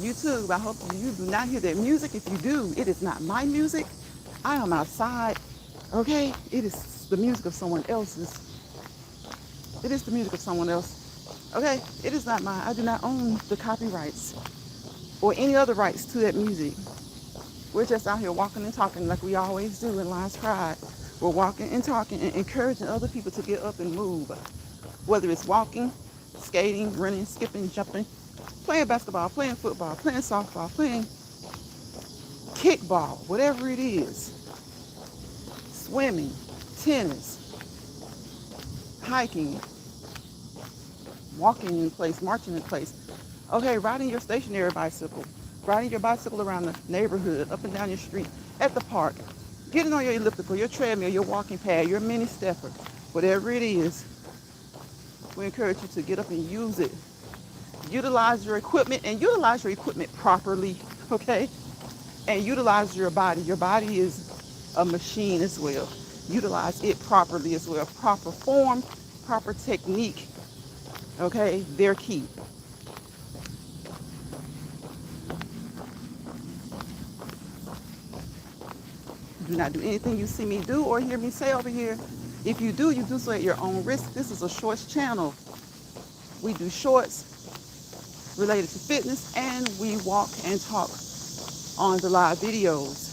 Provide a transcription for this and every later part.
YouTube, I hope you do not hear that music. If you do, it is not my music. I am outside, okay? It is the music of someone else's. It is the music of someone else, okay? It is not mine. I do not own the copyrights or any other rights to that music. We're just out here walking and talking like we always do in LionsPride. We're walking and talking and encouraging other people to get up and move. Whether it's walking, skating, running, skipping, jumping, playing basketball, playing football, playing softball, playing kickball, whatever it is, swimming, tennis, hiking, walking in place, marching in place. Okay, riding your stationary bicycle, riding your bicycle around the neighborhood, up and down your street, at the park, getting on your elliptical, your treadmill, your walking pad, your mini stepper, whatever it is, we encourage you to get up and use it. Utilize your equipment and utilize your equipment properly, okay? And utilize your body. Your body is a machine as well. Utilize it properly as well. Proper form, proper technique, okay? They're key. Do not do anything you see me do or hear me say over here. If you do so at your own risk. This is a shorts channel. We do shorts related to fitness, and we walk and talk on the live videos.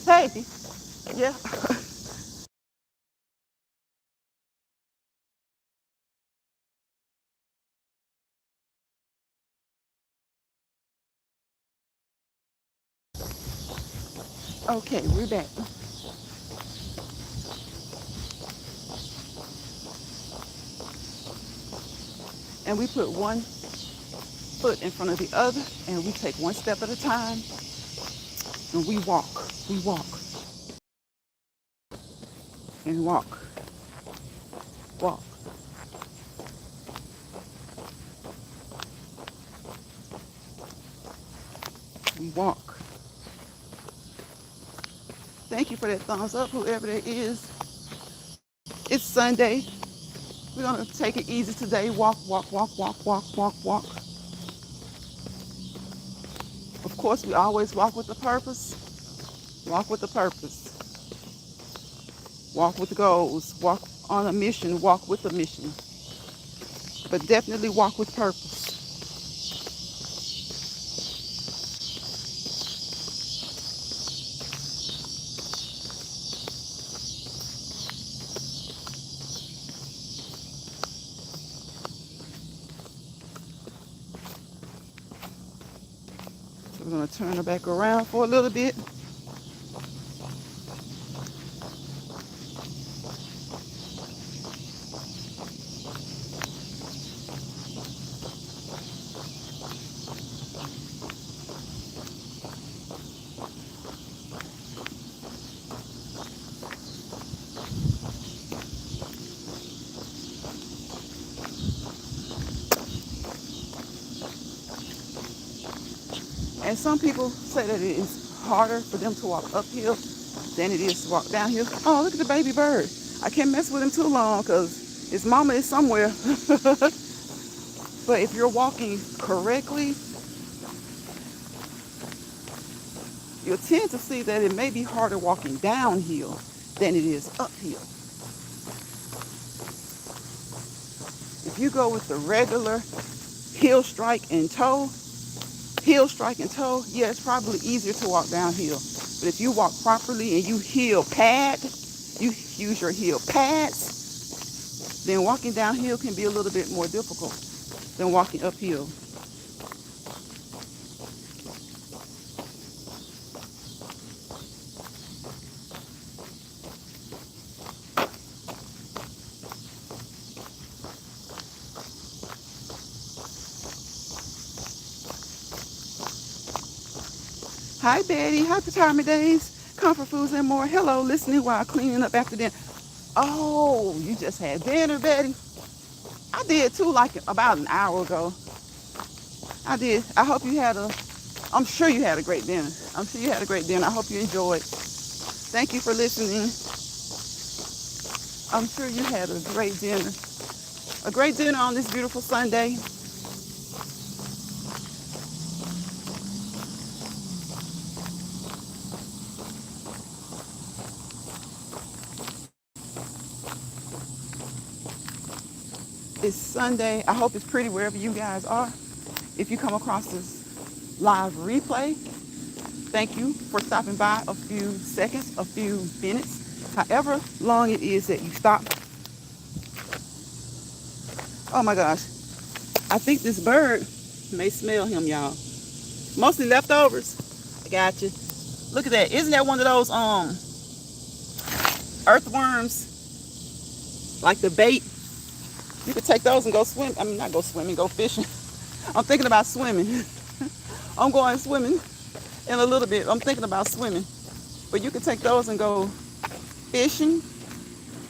Hey, yeah. Okay, we're back. And we put one foot in front of the other, and we take one step at a time, and we walk, and walk, walk. We walk. Thank you for that thumbs up, whoever that is. It's Sunday. We're gonna take it easy today. Walk, walk, walk, walk, walk, walk, walk. Of course, we always walk with a purpose. Walk with a purpose. Walk with goals. Walk on a mission. Walk with a mission. But definitely walk with purpose. So we're gonna turn her back around for a little bit. And some people say that it is harder for them to walk uphill than it is to walk downhill. Oh, look at the baby bird. I can't mess with him too long because his mama is somewhere. But if you're walking correctly, you'll tend to see that it may be harder walking downhill than it is uphill. If you go with the regular heel strike and toe, yeah, it's probably easier to walk downhill. But if you walk properly and you heel pad, you use your heel pads, then walking downhill can be a little bit more difficult than walking uphill. Hi, Betty. Happy Retirement Days. Comfort foods and more. Hello, listening while cleaning up after dinner. Oh, you just had dinner, Betty? I did too, like about an hour ago. I did. I hope you had I'm sure you had a great dinner. I'm sure you had a great dinner. I hope you enjoyed. Thank you for listening. I'm sure you had a great dinner. A great dinner on this beautiful Sunday. It's Sunday. I hope it's pretty wherever you guys are. If you come across this live replay, thank you for stopping by a few seconds, a few minutes, however long it is that you stop. Oh my gosh. I think this bird may smell him, y'all. Mostly leftovers. I got you. Look at that. Isn't that one of those earthworms? Like the bait. You could take those and go swim. I mean, not go swimming, go fishing. I'm thinking about swimming. I'm going swimming in a little bit. I'm thinking about swimming. But you could take those and go fishing.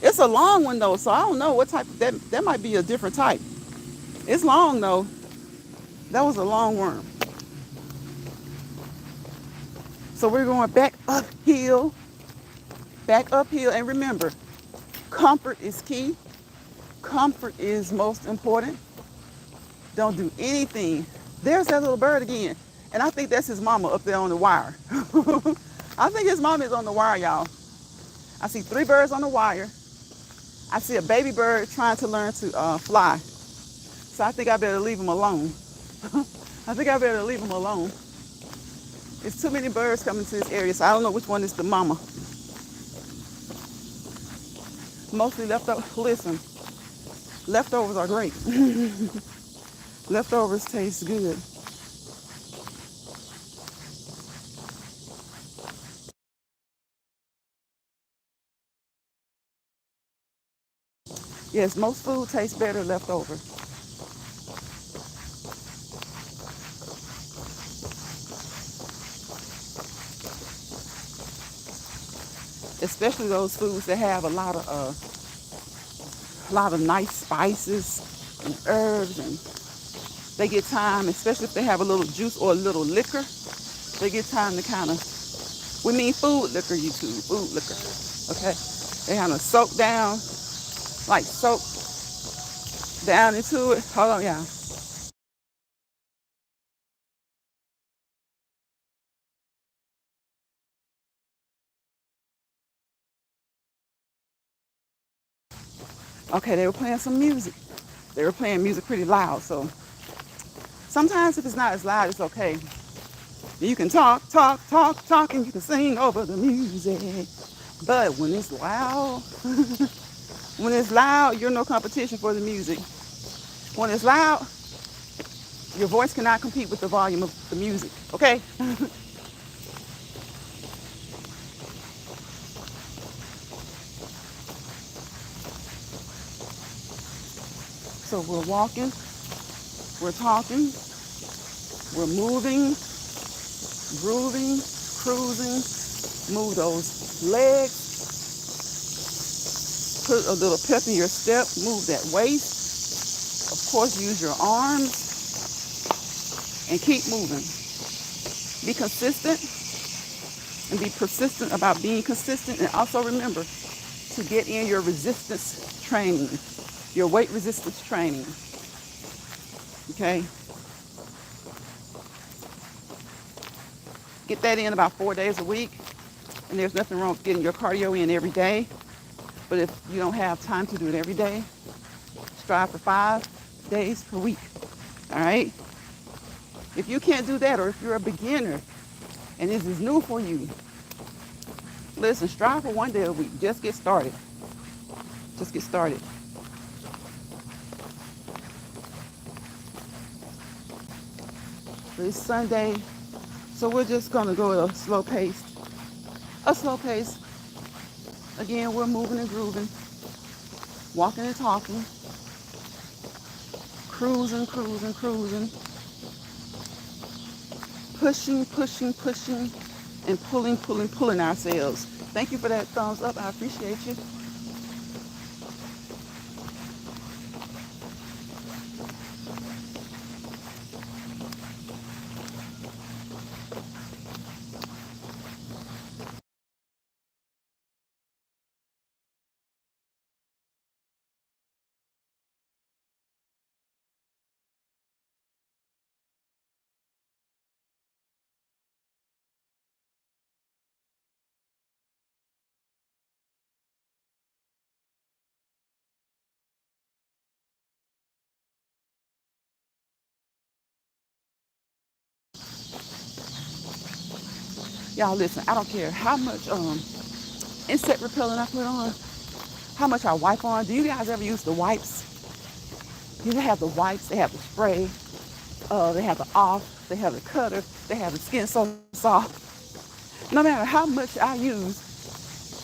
It's a long one though, so I don't know what type. That might be a different type. It's long though. That was a long worm. So we're going back uphill, and remember, comfort is key. Comfort is most important. Don't do anything. There's that little bird again. And I think that's his mama up there on the wire. I think his mama is on the wire, y'all. I see 3 birds on the wire. I see a baby bird trying to learn to fly. So I think I better leave him alone. I think I better leave him alone. There's too many birds coming to this area, so I don't know which one is the mama. Mostly leftovers. Listen, leftovers are great. Leftovers taste good. Yes, most food tastes better leftover. Especially those foods that have a lot of nice spices and herbs, and they get time, especially if they have a little juice or a little liquor, they get time to kind of, we mean food liquor, YouTube, food liquor, okay? They kind of soak down, like soak down into it. Hold on, y'all. Okay, they were playing some music. They were playing music pretty loud, so sometimes if it's not as loud, it's okay. You can talk, and you can sing over the music. But when it's loud, when it's loud, you're no competition for the music. When it's loud, your voice cannot compete with the volume of the music, okay? So we're walking, we're talking, we're moving, grooving, cruising, move those legs, put a little pep in your step, move that waist. Of course, use your arms and keep moving. Be consistent and be persistent about being consistent. And also remember to get in your resistance training, your weight resistance training. Okay? Get that in about 4 days a week. And there's nothing wrong with getting your cardio in every day. But if you don't have time to do it every day, strive for 5 days per week. All right? If you can't do that, or if you're a beginner and this is new for you, listen, strive for 1 day a week. Just get started. Just get started. It's Sunday, so we're just gonna go at a slow pace. A slow pace. Again, we're moving and grooving, walking and talking, cruising, cruising, cruising, pushing, and pulling ourselves. Thank you for that thumbs up. I appreciate you. Y'all listen, I don't care how much insect repellent I put on, how much I wipe on. Do you guys ever use the wipes? You have the wipes, they have the spray, they have the off, they have the cutter, they have the skin so soft. No matter how much I use,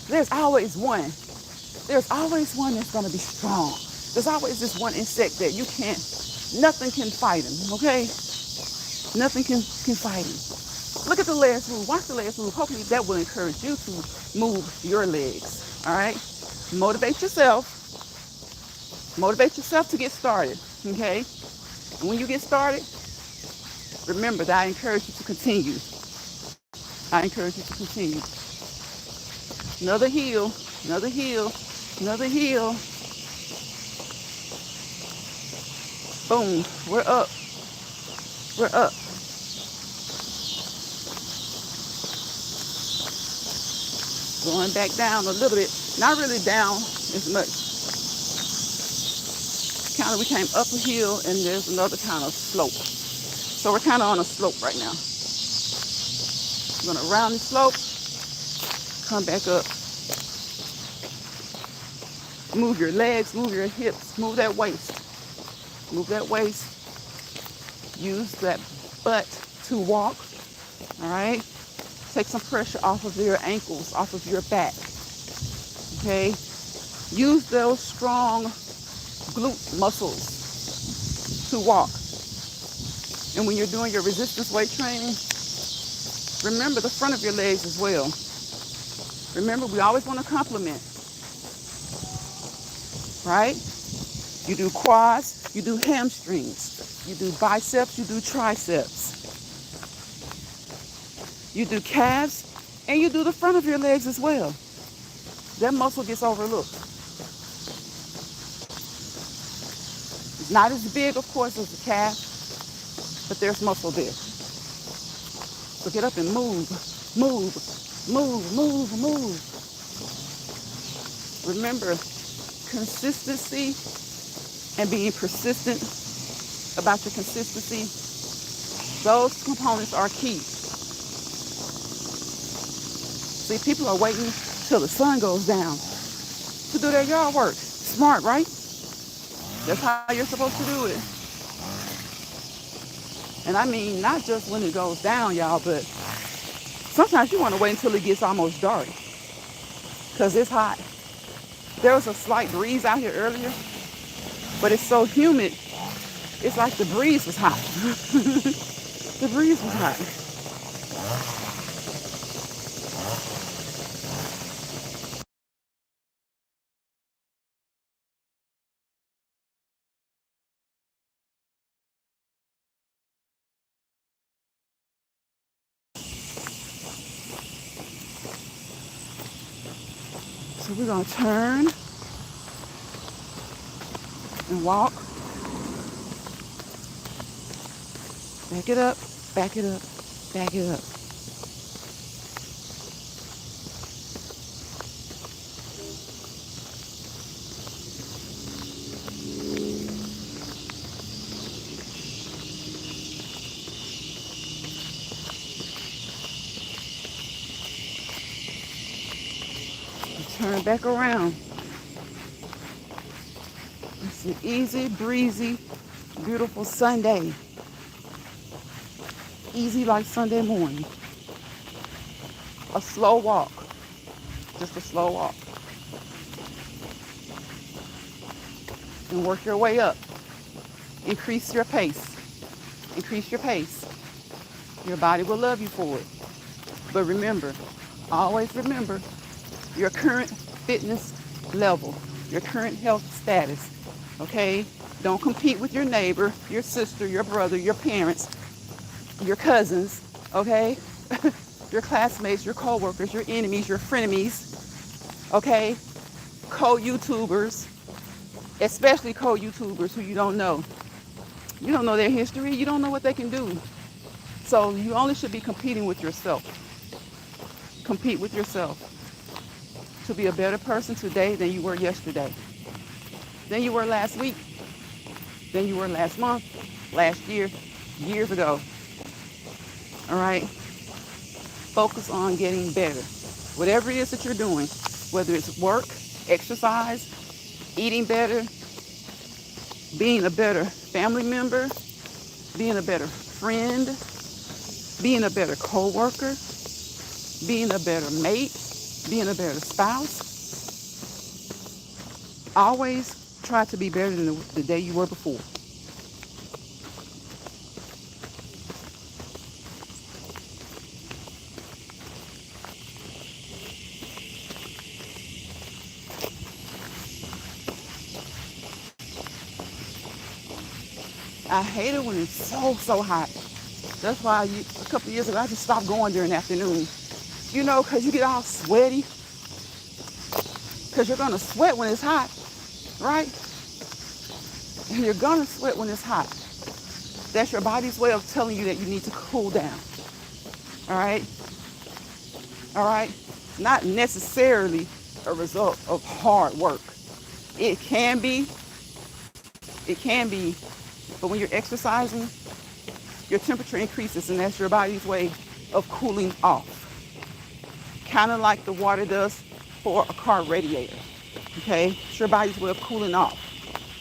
there's always one. There's always one that's gonna be strong. There's always this one insect that you can't, nothing can fight him, okay? Nothing can fight him. Look at the legs move. Watch the legs move. Hopefully that will encourage you to move your legs. All right? Motivate yourself. Motivate yourself to get started. Okay? And when you get started, remember that I encourage you to continue. I encourage you to continue. Another heel. Another heel. Another heel. Boom. We're up. We're up. Going back down a little bit. Not really down as much. Kind of, we came up a hill and there's another kind of slope. So we're kind of on a slope right now. We're going to round the slope, come back up. Move your legs, move your hips, move that waist. Move that waist. Use that butt to walk. All right? Take some pressure off of your ankles, off of your back. Okay? Use those strong glute muscles to walk. And when you're doing your resistance weight training, remember the front of your legs as well. Remember, we always want to complement. Right? You do quads, you do hamstrings, you do biceps, you do triceps. You do calves, and you do the front of your legs as well. That muscle gets overlooked. It's not as big, of course, as the calf, but there's muscle there. So get up and move, move, move, move, move. Remember, consistency and being persistent about your consistency, those components are key. See, people are waiting till the sun goes down to do their yard work. Smart, right? That's how you're supposed to do it. And I mean, not just when it goes down, y'all, but sometimes you want to wait until it gets almost dark because it's hot. There was a slight breeze out here earlier, but it's so humid. It's like the breeze was hot. The breeze was hot. So we're going to turn and walk. Back it up, back it up, back it up. Turn back around. It's an easy, breezy, beautiful Sunday. Easy like Sunday morning. A slow walk. Just a slow walk. And work your way up. Increase your pace. Increase your pace. Your body will love you for it. But remember, always remember, your current fitness level, your current health status, okay? Don't compete with your neighbor, your sister, your brother, your parents, your cousins, okay? Your classmates, your co-workers, your enemies, your frenemies, okay? Co-YouTubers, especially co-YouTubers who you don't know. You don't know their history, you don't know what they can do. So you only should be competing with yourself. Compete with yourself to be a better person today than you were yesterday, than you were last week, than you were last month, last year, years ago. All right? Focus on getting better. Whatever it is that you're doing, whether it's work, exercise, eating better, being a better family member, being a better friend, being a better co-worker, being a better mate, being a better spouse. Always try to be better than the day you were before. I hate it when it's so hot. That's why a couple of years ago I just stopped going during the afternoon. You know, because you get all sweaty. Because you're going to sweat when it's hot, right? And you're going to sweat when it's hot. That's your body's way of telling you that you need to cool down. All right? All right? Not necessarily a result of hard work. It can be. It can be. But when you're exercising, your temperature increases, and that's your body's way of cooling off. Kind of like the water does for a car radiator. Okay? It's your body's way of cooling off.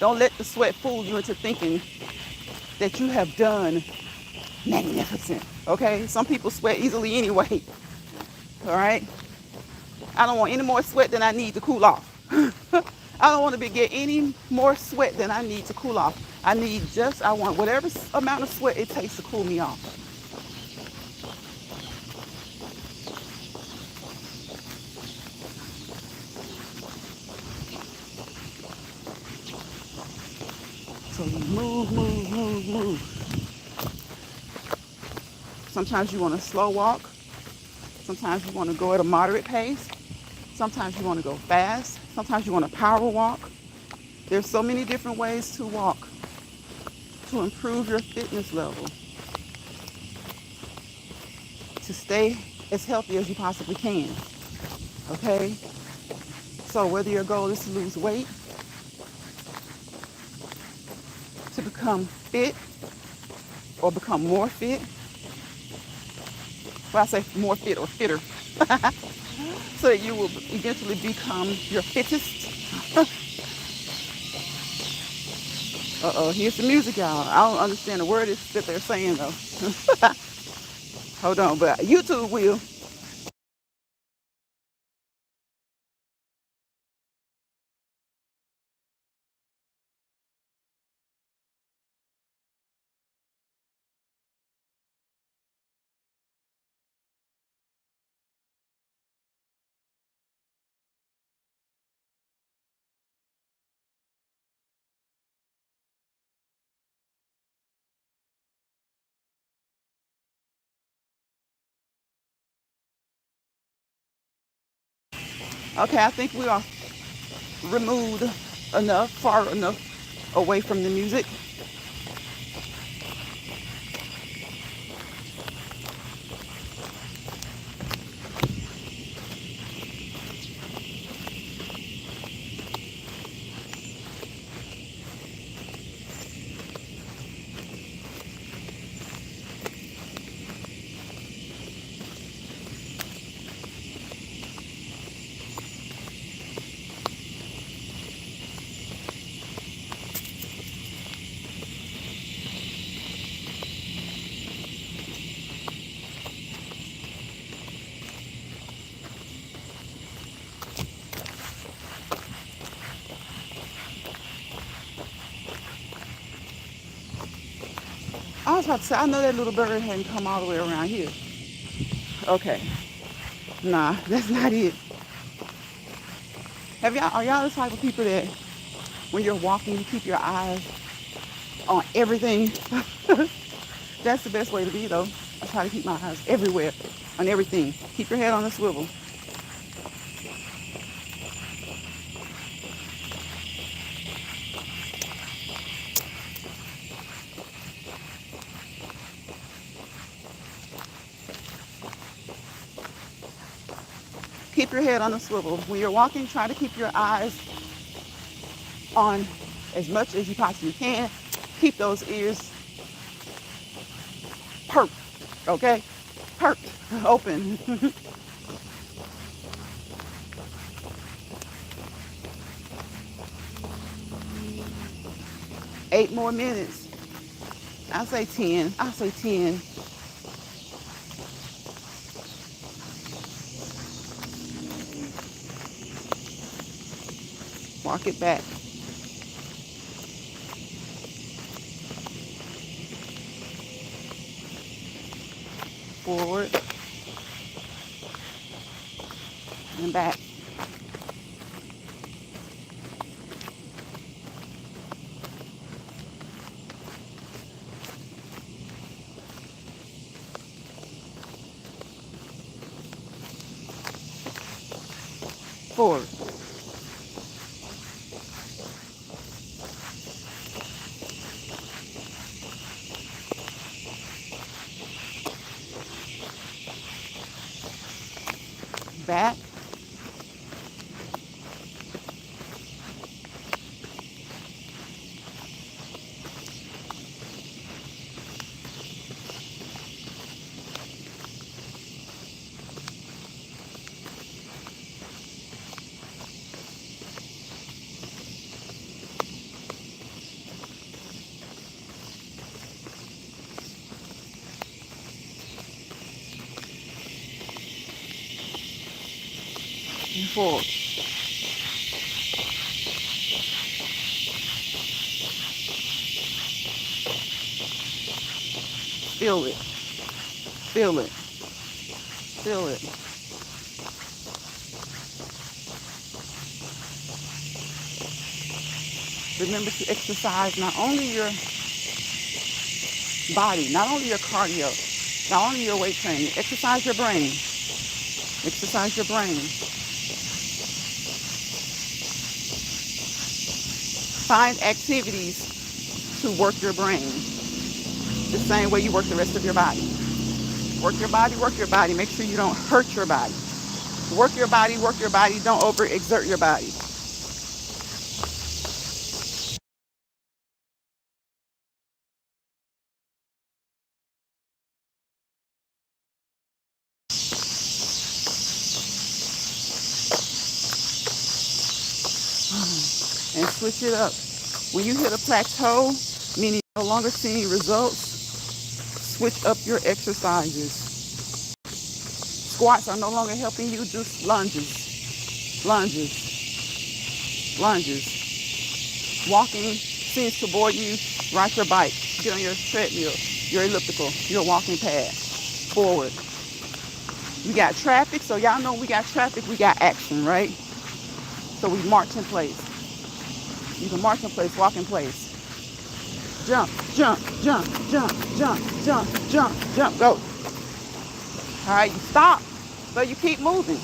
Don't let the sweat fool you into thinking that you have done magnificent. Okay? Some people sweat easily anyway. All right? I don't want any more sweat than I need to cool off. I don't want to get any more sweat than I need to cool off. I want whatever amount of sweat it takes to cool me off. So you move. Sometimes you want to slow walk. Sometimes you want to go at a moderate pace. Sometimes you want to go fast. Sometimes you want to power walk. There's so many different ways to walk to improve your fitness level, to stay as healthy as you possibly can. Okay? So whether your goal is to lose weight, to become fit, or become more fit, well, I say more fit or fitter, so that you will eventually become your fittest. Here's the music, y'all. I don't understand the word that they're saying, though. Hold on, but YouTube will. Okay, I think we are removed enough, far enough away from the music. I was about to say, I know that little bird hadn't come all the way around here. Okay. Nah, that's not it. Are y'all the type of people that when you're walking, you keep your eyes on everything? That's the best way to be, though. I try to keep my eyes everywhere, on everything. Keep your head on a swivel. Keep your head on a swivel. When you're walking, try to keep your eyes on as much as you possibly can. Keep those ears perked, okay? Perked. Open. 8 more minutes. I'll say 10. I'll say 10. Walk it back. Forward and back. Forward. Back. And forward. Feel it. Feel it. Feel it. Remember to exercise not only your body, not only your cardio, not only your weight training. Exercise your brain. Exercise your brain. Find activities to work your brain the same way you work the rest of your body. Work your body, work your body. Make sure you don't hurt your body. Work your body, work your body. Don't overexert your body. And switch it up. When you hit a plateau, meaning you're no longer seeing results, switch up your exercises. Squats are no longer helping you, do lunges, lunges, lunges. Walking seems to bore you, ride your bike, get on your treadmill, your elliptical, your walking pad, forward. We got traffic, so y'all know we got traffic, we got action, right? So we march in place. You can march in place, walk in place. Jump, jump, jump, jump, jump, jump, jump, jump, go. All right, you stop, but you keep moving.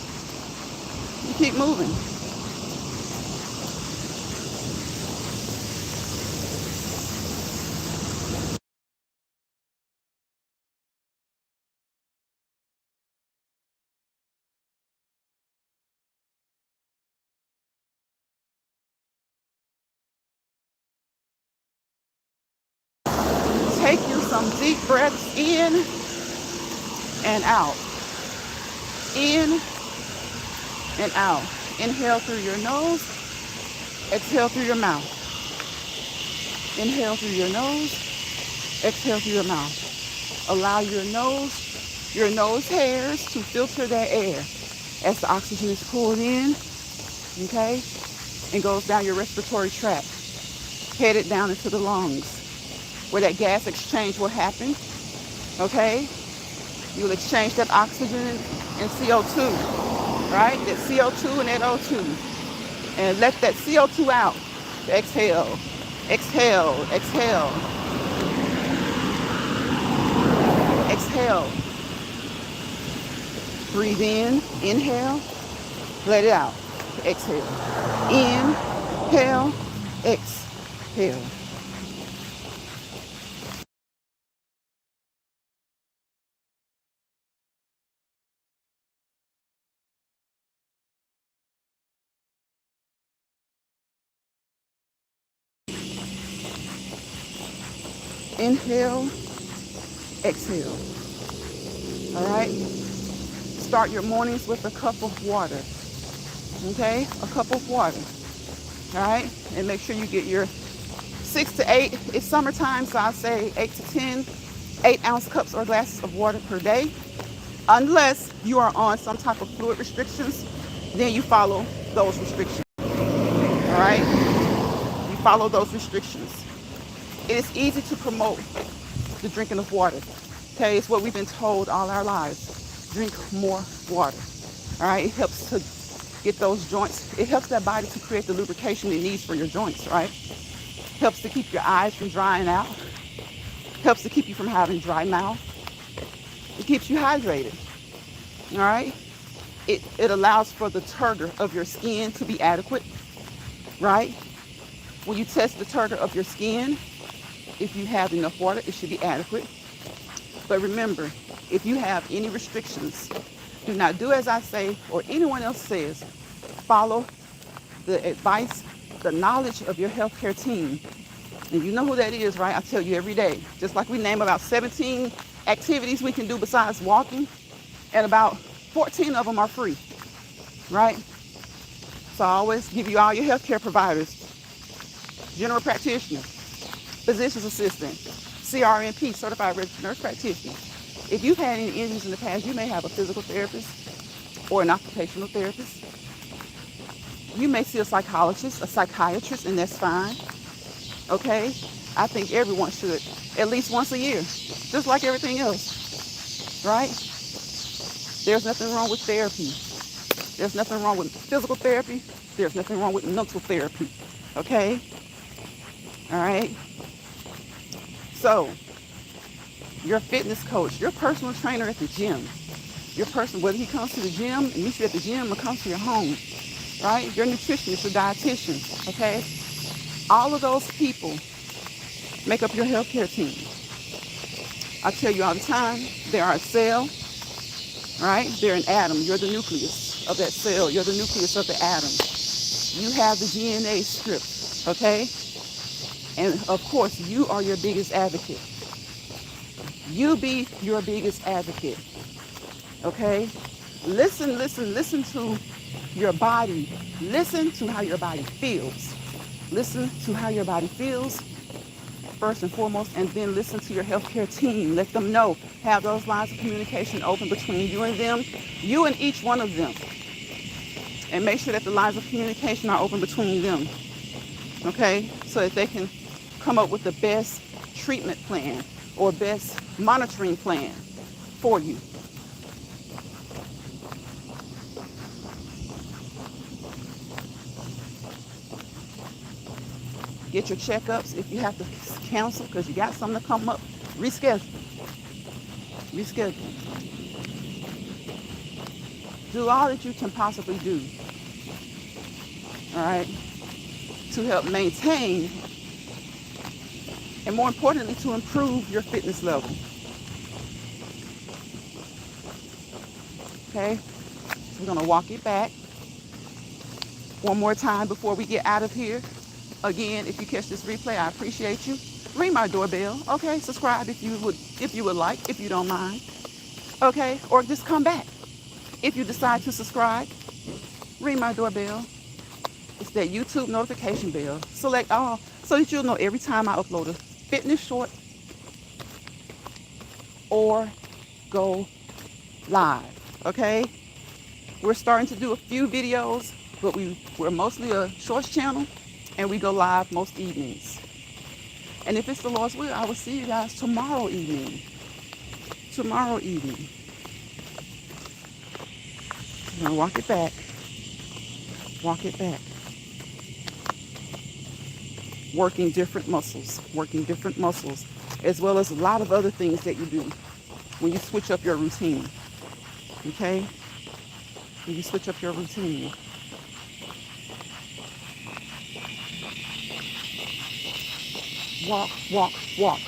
You keep moving. Take you some deep breaths in and out. In and out. Inhale through your nose, exhale through your mouth. Inhale through your nose, exhale through your mouth. Allow your nose hairs to filter that air as the oxygen is pulled in, okay, and goes down your respiratory tract, headed down into the lungs, where that gas exchange will happen, okay? You will exchange that oxygen and CO2, right? That CO2 and that O2. And let that CO2 out. Exhale, exhale, exhale. Exhale. Breathe in, inhale, let it out. Exhale. Inhale, exhale. Inhale, exhale. All right? start your mornings with a cup of water. Okay, a cup of water. All right, and make sure you get your 6 to 8. It's summertime, so I say 8 to 10 8-ounce cups or glasses of water per day. Unless you are on some type of fluid restrictions, then you follow those restrictions. All right, you follow those restrictions. It is easy to promote the drinking of water. Okay, it's what we've been told all our lives. Drink more water. All right, it helps to get those joints. It helps that body to create the lubrication it needs for your joints, right? Helps to keep your eyes from drying out. Helps to keep you from having dry mouth. It keeps you hydrated. All right, it allows for the turgor of your skin to be adequate, right? When you test the turgor of your skin, if you have enough water, it should be adequate. But remember, if you have any restrictions, do not do as I say or anyone else says. Follow the advice, the knowledge of your healthcare team. And you know who that is, right? I tell you every day. Just like we name about 17 activities we can do besides walking, and about 14 of them are free, right? So I always give you all your healthcare providers: general practitioner, physician's assistant, CRNP, certified registered nurse practitioner. If you've had any injuries in the past, you may have a physical therapist or an occupational therapist. You may see a psychologist, a psychiatrist, and that's fine. Okay? I think everyone should, at least once a year, just like everything else, right? There's nothing wrong with therapy. There's nothing wrong with physical therapy. There's nothing wrong with mental therapy. Okay? All right? So, your fitness coach, your personal trainer at the gym, your person, whether he comes to the gym and meets you at the gym or comes to your home, right? Your nutritionist, your dietitian, okay? All of those people make up your healthcare team. I tell you all the time, they are a cell, right? They're an atom. You're the nucleus of that cell. You're the nucleus of the atom. You have the DNA script, okay? And of course, you are your biggest advocate. You be your biggest advocate, okay? Listen to your body. Listen to how your body feels. Listen to how your body feels, first and foremost, and then listen to your healthcare team. Let them know. Have those lines of communication open between you and them, you and each one of them. And make sure that the lines of communication are open between them, okay? So that they can come up with the best treatment plan or best monitoring plan for you. Get your checkups. If you have to cancel because you got something to come up, reschedule. Do all that you can possibly do, all right, to help maintain and, more importantly, to improve your fitness level. Okay, so we're going to walk it back one more time before we get out of here. Again, if you catch this replay, I appreciate you. Ring my doorbell. Okay, subscribe if you would like, if you don't mind. Okay, or just come back. If you decide to subscribe, ring my doorbell. It's that YouTube notification bell. Select all so that you'll know every time I upload a fitness short or go live. Okay? We're starting to do a few videos, but we're mostly a shorts channel, and we go live most evenings. And if it's the Lord's will, I will see you guys tomorrow evening. Tomorrow evening. I'm going to walk it back. Walk it back. Working different muscles, as well as a lot of other things that you do when you switch up your routine. Okay? When you switch up your routine. Walk, walk, walk.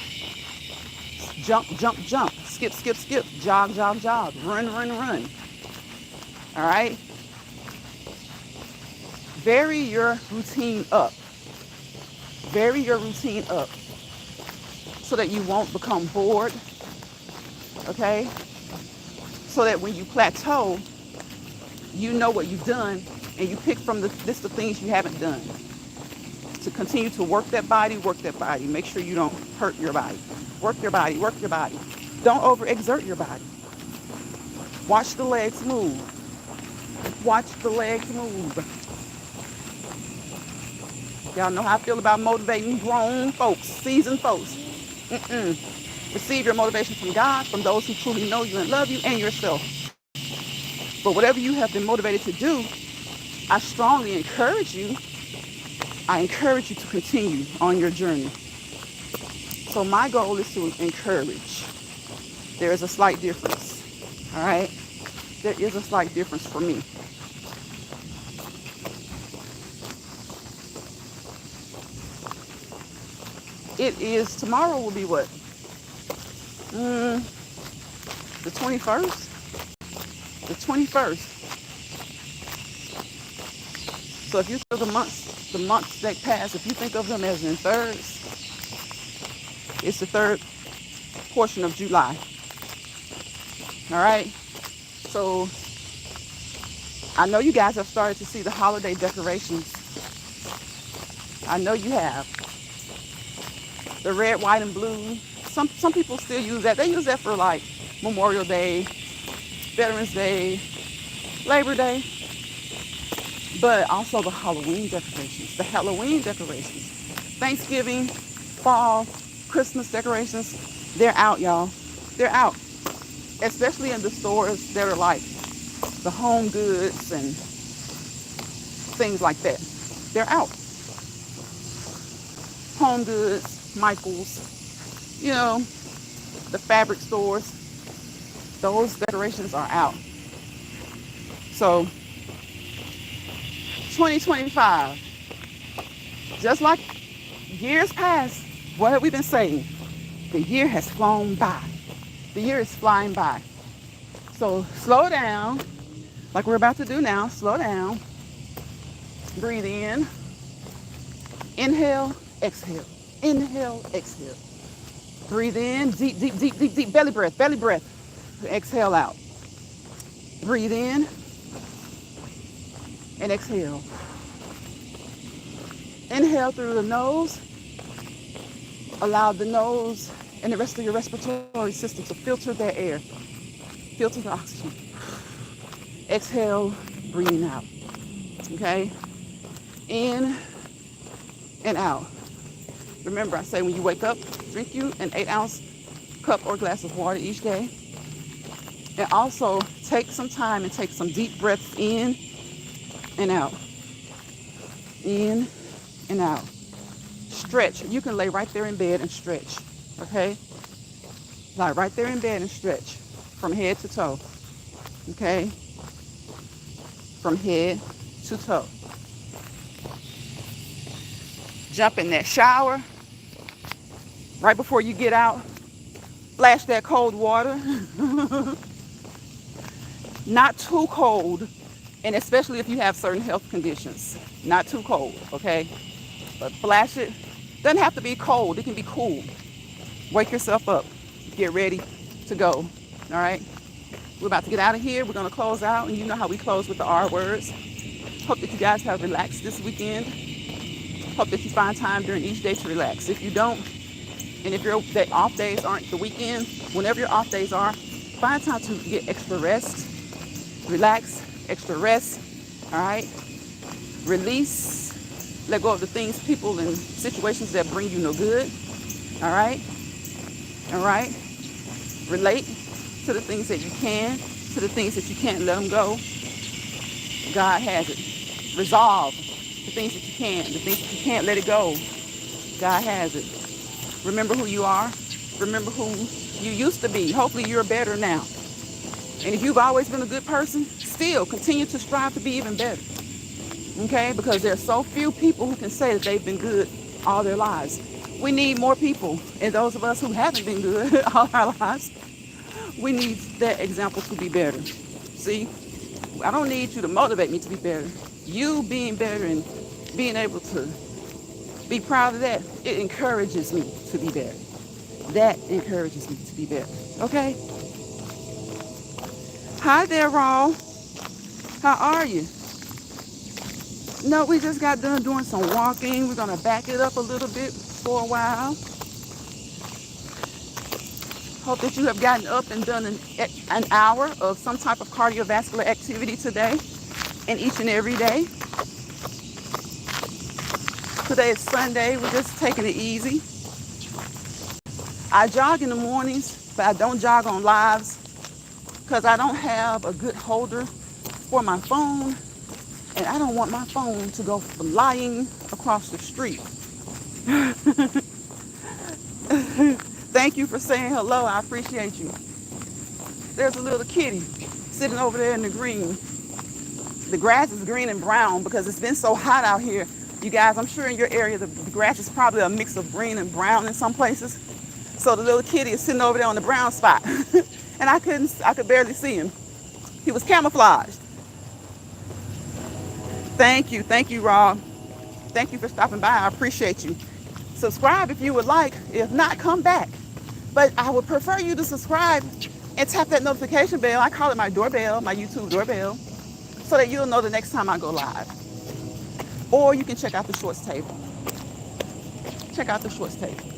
Jump, jump, jump. Skip, skip, skip. Jog, jog, jog. Run, run, run. All right? Vary your routine up. Vary your routine up so that you won't become bored. Okay? so that when you plateau, you know what you've done and you pick from the list of things you haven't done to continue to work that body, Make sure you don't hurt your body. Work your body, work your body. Don't overexert your body. Watch the legs move. Watch the legs move. Y'all know how I feel about motivating grown folks, seasoned folks. Receive your motivation from God, from those who truly know you and love you, and yourself. But whatever you have been motivated to do, I strongly encourage you. I encourage you to continue on your journey. So my goal is to encourage. There is a slight difference. All right? There is a slight difference for me. It is, tomorrow will be what? The 21st? The 21st. So if you think of the months that pass, if you think of them as in thirds, it's the third portion of July. All right? So I know you guys have started to see the holiday decorations. I know you have. The red, white, and blue. Some people still use that. They use that for like Memorial Day, Veterans Day, Labor Day, but also the Halloween decorations. The Halloween decorations. Thanksgiving, fall, Christmas decorations. They're out, y'all. They're out. Especially in the stores that are like the Home Goods and things like that. They're out. Home Goods, Michael's, you know, the fabric stores. Those decorations are out. So 2025, just like years past, what have we been saying? The year has flown by. The year is flying by. So slow down, like we're about to do now. Slow down. Breathe in. Inhale, exhale. Inhale, exhale. Breathe in, deep, deep, deep, deep, deep. Belly breath, belly breath. Exhale out. Breathe in and exhale. Inhale through the nose. Allow the nose and the rest of your respiratory system to filter that air. Filter the oxygen. Exhale, breathing out. Okay? In and out. Remember, I say when you wake up, drink you an 8-ounce cup or glass of water each day. And also take some time and take some deep breaths in and out. In and out. Stretch. You can lay right there in bed and stretch. Okay? Lie right there in bed and stretch from head to toe. Okay? From head to toe. Jump in that shower. Right before you get out, splash that cold water. Not too cold, and especially if you have certain health conditions. Not too cold, okay? But splash it. Doesn't have to be cold. It can be cool. Wake yourself up. Get ready to go, all right? We're about to get out of here. We're going to close out, and you know how we close with the R words. Hope that you guys have relaxed this weekend. Hope that you find time during each day to relax. If you don't, and if your off days aren't the weekend, whenever your off days are, find time to get extra rest. Relax, extra rest, all right? Release, let go of the things, people, and situations that bring you no good, all right? All right? Relate to the things that you can, to the things that you can't, let them go. God has it. Resolve the things that you can, the things that you can't, let it go. God has it. Remember who you are. Remember who you used to be. Hopefully you're better now. And if you've always been a good person, still continue to strive to be even better. Okay? Because there are so few people who can say that they've been good all their lives. We need more people. And those of us who haven't been good all our lives, we need that example to be better. See? I don't need you to motivate me to be better. You being better and being able to be proud of that, it encourages me to be better. That encourages me to be better. Okay? Hi there, Raw. How are you? No, we just got done doing some walking. We're gonna back it up a little bit for a while. Hope that you have gotten up and done an hour of some type of cardiovascular activity today and each and every day. Today is Sunday. We're just taking it easy. I jog in the mornings, but I don't jog on lives because I don't have a good holder for my phone, and I don't want my phone to go flying across the street. Thank you for saying hello. I appreciate you. There's a little kitty sitting over there in the green. The grass is green and brown because it's been so hot out here. You guys, I'm sure in your area, the grass is probably a mix of green and brown in some places. So the little kitty is sitting over there on the brown spot. And I could barely see him. He was camouflaged. Thank you, Rob. Thank you for stopping by. I appreciate you. Subscribe if you would like. If not, come back. But I would prefer you to subscribe and tap that notification bell. I call it my doorbell, my YouTube doorbell, so that you'll know the next time I go live. Or you can check out the shorts table. Check out the shorts table.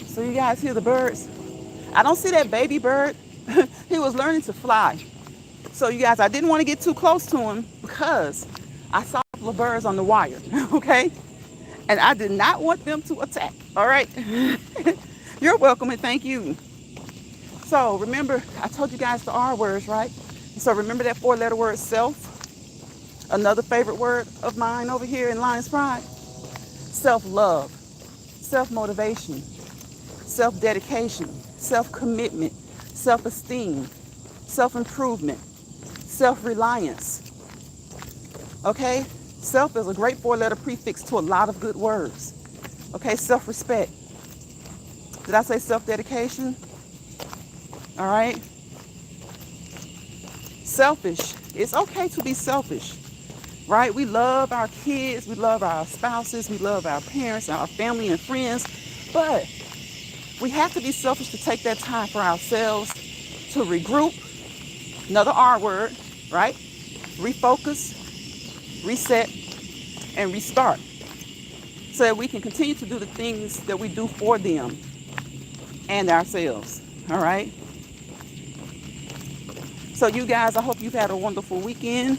So you guys hear the birds? I don't see that baby bird. He was learning to fly. So you guys, I didn't want to get too close to him because I saw a couple of birds on the wire, okay? And I did not want them to attack, all right? You're welcome and thank you. So remember, I told you guys the R words, right? So remember that 4-letter word self? Another favorite word of mine over here in LionsPride? Self-love, self-motivation, self-dedication, self-commitment, self-esteem, self-improvement, self-reliance. Okay? Self is a great 4-letter prefix to a lot of good words. Okay? Self-respect. Did I say self-dedication? All right? Selfish. It's okay to be selfish. Right? We love our kids. We love our spouses. We love our parents, our family and friends. But we have to be selfish to take that time for ourselves to regroup. Another R word, right? Refocus, reset, and restart so that we can continue to do the things that we do for them and ourselves. All right? So you guys, I hope you've had a wonderful weekend.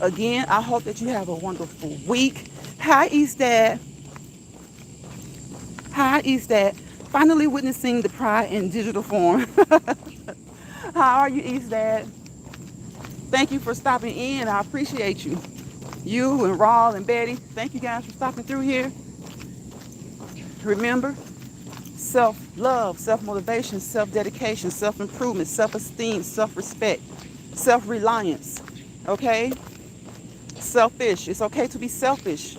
Again, I hope that you have a wonderful week. Hi, East Dad. Hi, East Dad. Finally witnessing the Pride in digital form. How are you, East Dad? Thank you for stopping in. I appreciate you. You and Raul and Betty, thank you guys for stopping through here. Remember, self-love, self-motivation, self-dedication, self-improvement, self-esteem, self-respect, self-reliance, okay? Selfish. It's okay to be selfish,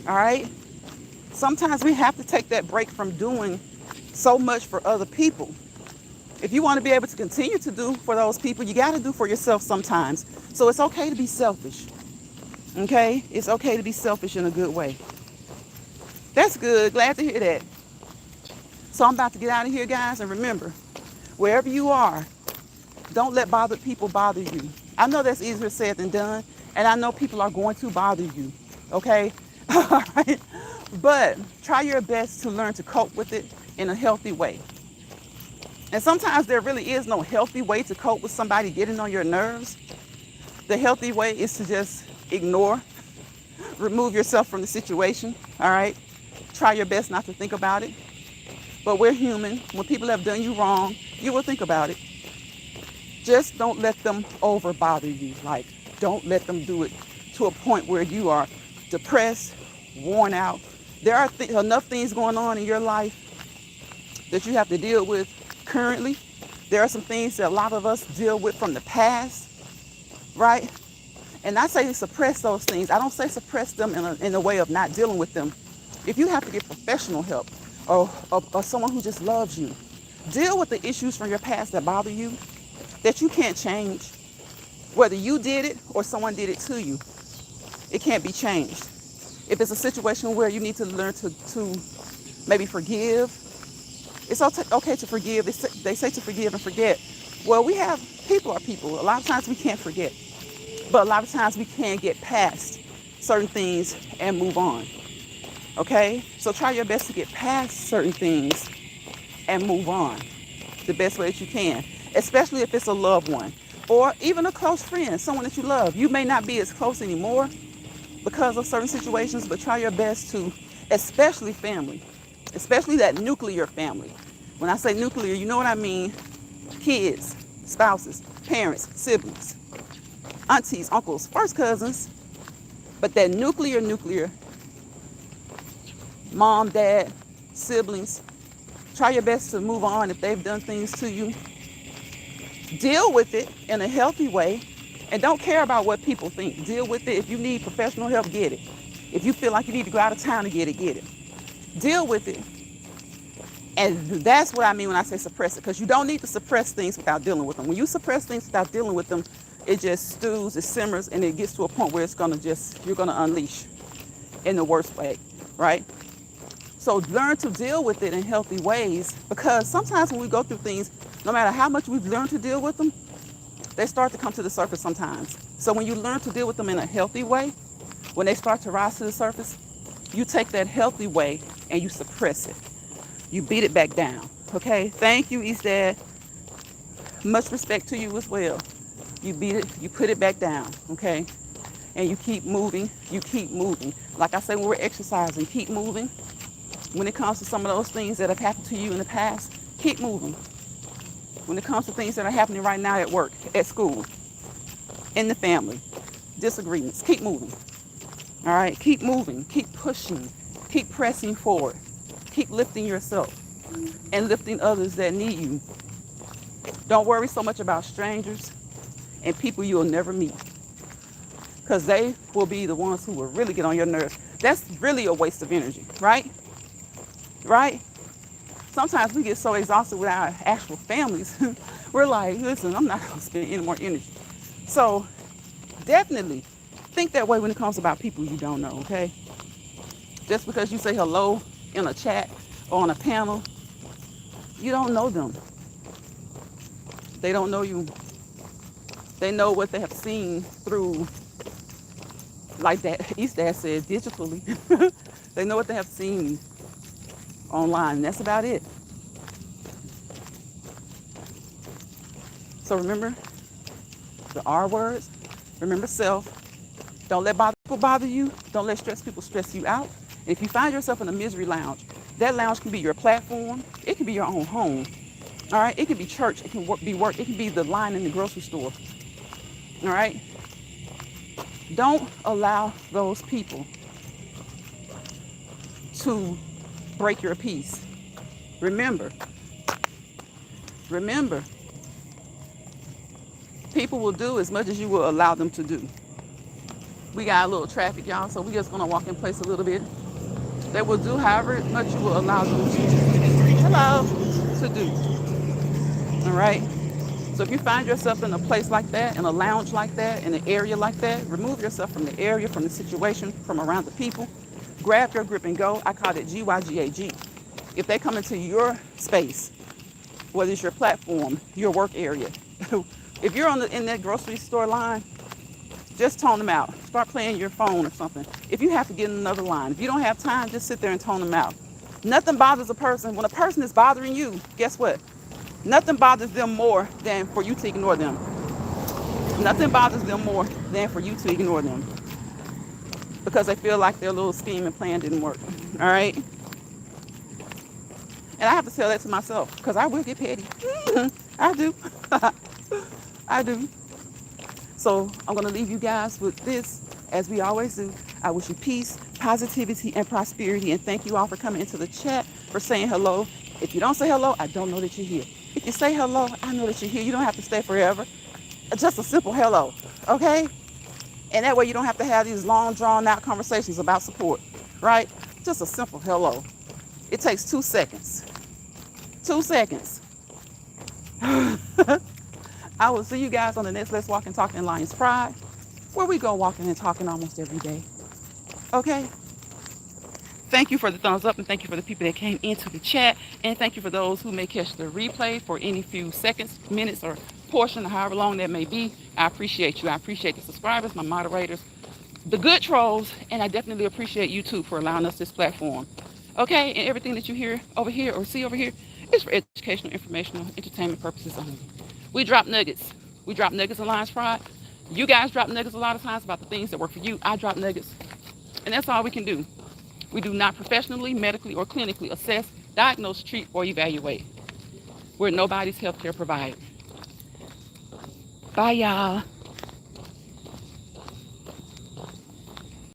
all right? Sometimes we have to take that break from doing so much for other people. If you want to be able to continue to do for those people, you got to do for yourself sometimes. So it's okay to be selfish. Okay? It's okay to be selfish in a good way. That's good. Glad to hear that. So I'm about to get out of here, guys. And remember, wherever you are, don't let bothered people bother you. I know that's easier said than done. And I know people are going to bother you. Okay? All right? But try your best to learn to cope with it in a healthy way. And sometimes there really is no healthy way to cope with somebody getting on your nerves. The healthy way is to just ignore, remove yourself from the situation, all right? Try your best not to think about it. But we're human. When people have done you wrong, you will think about it. Just don't let them over bother you. Like, don't let them do it to a point where you are depressed, worn out. There are enough things going on in your life that you have to deal with currently. There are some things that a lot of us deal with from the past, right? And I say suppress those things. I don't say suppress them in a way of not dealing with them. If you have to get professional help or someone who just loves you, deal with the issues from your past that bother you, that you can't change. Whether you did it or someone did it to you, it can't be changed. If it's a situation where you need to learn to maybe forgive, it's okay to forgive. They say to forgive and forget. Well, people are people. A lot of times we can't forget, but a lot of times we can't get past certain things and move on. Okay? So try your best to get past certain things and move on the best way that you can, especially if it's a loved one or even a close friend, someone that you love. You may not be as close anymore because of certain situations, but try your best to, especially family, especially that nuclear family. When I say nuclear, you know what I mean. Kids, spouses, parents, siblings, aunties, uncles, first cousins, but that nuclear, mom, dad, siblings, try your best to move on if they've done things to you. Deal with it in a healthy way and don't care about what people think. Deal with it. If you need professional help, get it. If you feel like you need to go out of town to get it, get it. Deal with it. And that's what I mean when I say suppress it, because you don't need to suppress things without dealing with them. When you suppress things without dealing with them, it just stews, it simmers, and it gets to a point where you're gonna unleash in the worst way, right? So learn to deal with it in healthy ways, because sometimes when we go through things, no matter how much we've learned to deal with them, they start to come to the surface sometimes. So when you learn to deal with them in a healthy way, when they start to rise to the surface, you take that healthy way and you suppress it. You beat it back down. Okay? Thank you, East Dad. Much respect to you as well. You beat it, you put it back down, okay? And you keep moving, Like I say when we're exercising, keep moving. When it comes to some of those things that have happened to you in the past, keep moving. When it comes to things that are happening right now at work, at school, in the family, disagreements, keep moving. All right? Keep moving, keep pushing, keep pressing forward. Keep lifting yourself and lifting others that need you. Don't worry so much about strangers and people you'll never meet, because they will be the ones who will really get on your nerves. That's really a waste of energy, right? Right? Sometimes we get so exhausted with our actual families. We're like, listen, I'm not going to spend any more energy. So definitely think that way when it comes about people you don't know, okay? Just because you say hello in a chat or on a panel, you don't know them. They don't know you. They know what they have seen through, like that East Dad said, digitally. They know what they have seen online. That's about it. So remember the R words. Remember self. Don't let people bother you. Don't let stress people stress you out. And if you find yourself in a misery lounge, that lounge can be your platform. It can be your own home. All right? It can be church. It can be work. It can be the line in the grocery store. All right? Don't allow those people to break your peace. Remember, people will do as much as you will allow them to do. We got a little traffic, y'all, so we're just going to walk in place a little bit. They will do however much you will allow them to do. All right? So if you find yourself in a place like that, in a lounge like that, in an area like that, remove yourself from the area, from the situation, from around the people. Grab your grip and go. I call it GYGAG. If they come into your space, whether it's your platform, your work area, if you're in that grocery store line, just tone them out. Start playing your phone or something. If you have to get in another line, if you don't have time, just sit there and tone them out. Nothing bothers a person. When a person is bothering you, guess what? Nothing bothers them more than for you to ignore them. Nothing bothers them more than for you to ignore them, because they feel like their little scheme and plan didn't work. All right? And I have to tell that to myself, because I will get petty. I do. I do. So I'm going to leave you guys with this, as we always do. I wish you peace, positivity, and prosperity. And thank you all for coming into the chat, for saying hello. If you don't say hello, I don't know that you're here. If you say hello, I know that you're here. You don't have to stay forever. Just a simple hello, okay? And that way you don't have to have these long, drawn-out conversations about support, right? Just a simple hello. It takes 2 seconds. 2 seconds. I will see you guys on the next Let's Walk and Talk in Lions Pride, where we go walking and talking almost every day. Okay? Thank you for the thumbs up, and thank you for the people that came into the chat, and thank you for those who may catch the replay for any few seconds, minutes, or portion, or however long that may be. I appreciate you. I appreciate the subscribers, my moderators, the good trolls, and I definitely appreciate you too for allowing us this platform. Okay, and everything that you hear over here or see over here is for educational, informational, entertainment purposes only. We drop nuggets. We drop nuggets in Lions Pride. You guys drop nuggets a lot of times about the things that work for you. I drop nuggets, and that's all we can do. We do not professionally, medically, or clinically assess, diagnose, treat, or evaluate. We're nobody's healthcare provider. Bye, y'all.